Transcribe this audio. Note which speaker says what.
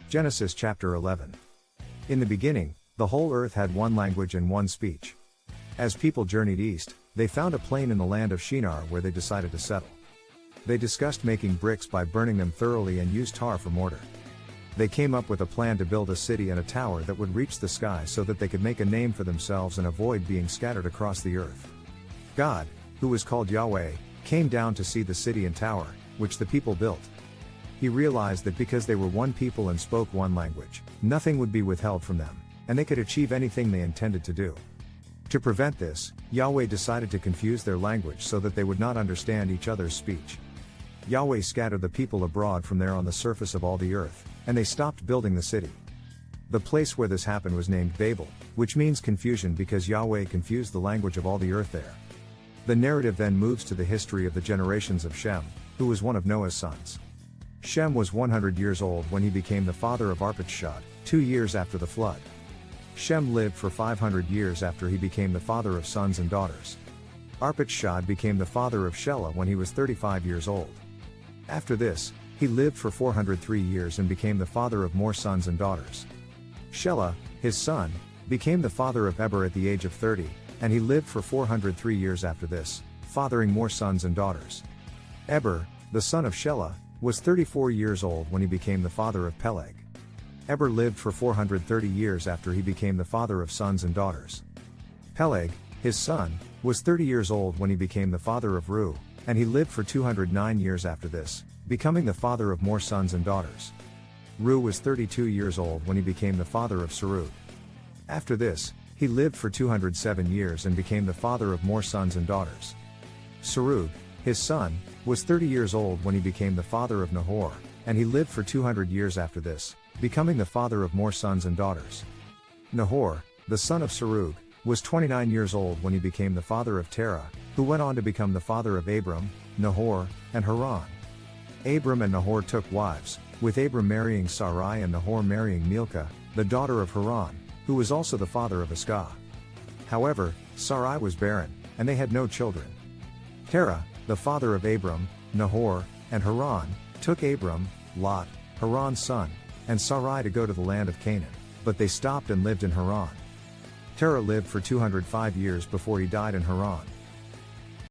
Speaker 1: Genesis chapter 11. In the beginning, the whole earth had one language and one speech. As people journeyed east, they found a plain in the land of Shinar where they decided to settle. They discussed making bricks by burning them thoroughly and used tar for mortar. They came up with a plan to build a city and a tower that would reach the sky so that they could make a name for themselves and avoid being scattered across the earth. God, who was called Yahweh, came down to see the city and tower, which the people built. He realized that because they were one people and spoke one language, nothing would be withheld from them, and they could achieve anything they intended to do. To prevent this, Yahweh decided to confuse their language so that they would not understand each other's speech. Yahweh scattered the people abroad from there on the surface of all the earth, and they stopped building the city. The place where this happened was named Babel, which means confusion because Yahweh confused the language of all the earth there. The narrative then moves to the history of the generations of Shem, who was one of Noah's sons. Shem was 100 years old when he became the father of Arpachshad, 2 years after the flood. Shem lived for 500 years after he became the father of sons and daughters. Arpachshad became the father of Shelah when he was 35 years old. After this, he lived for 403 years and became the father of more sons and daughters. Shelah, his son, became the father of Eber at the age of 30, and he lived for 403 years after this, fathering more sons and daughters. Eber, the son of Shelah, was 34 years old when he became the father of Peleg. Eber lived for 430 years after he became the father of sons and daughters. Peleg, his son, was 30 years old when he became the father of Reu, and he lived for 209 years after this, becoming the father of more sons and daughters. Reu was 32 years old when he became the father of Serug. After this, he lived for 207 years and became the father of more sons and daughters. Serug, his son, was 30 years old when he became the father of Nahor, and he lived for 200 years after this, becoming the father of more sons and daughters. Nahor, the son of Serug, was 29 years old when he became the father of Terah, who went on to become the father of Abram, Nahor, and Haran. Abram and Nahor took wives, with Abram marrying Sarai and Nahor marrying Milcah, the daughter of Haran, who was also the father of Iscah. However, Sarai was barren, and they had no children. Terah, the father of Abram, Nahor, and Haran, took Abram, Lot, Haran's son, and Sarai to go to the land of Canaan, but they stopped and lived in Haran. Terah lived for 205 years before he died in Haran.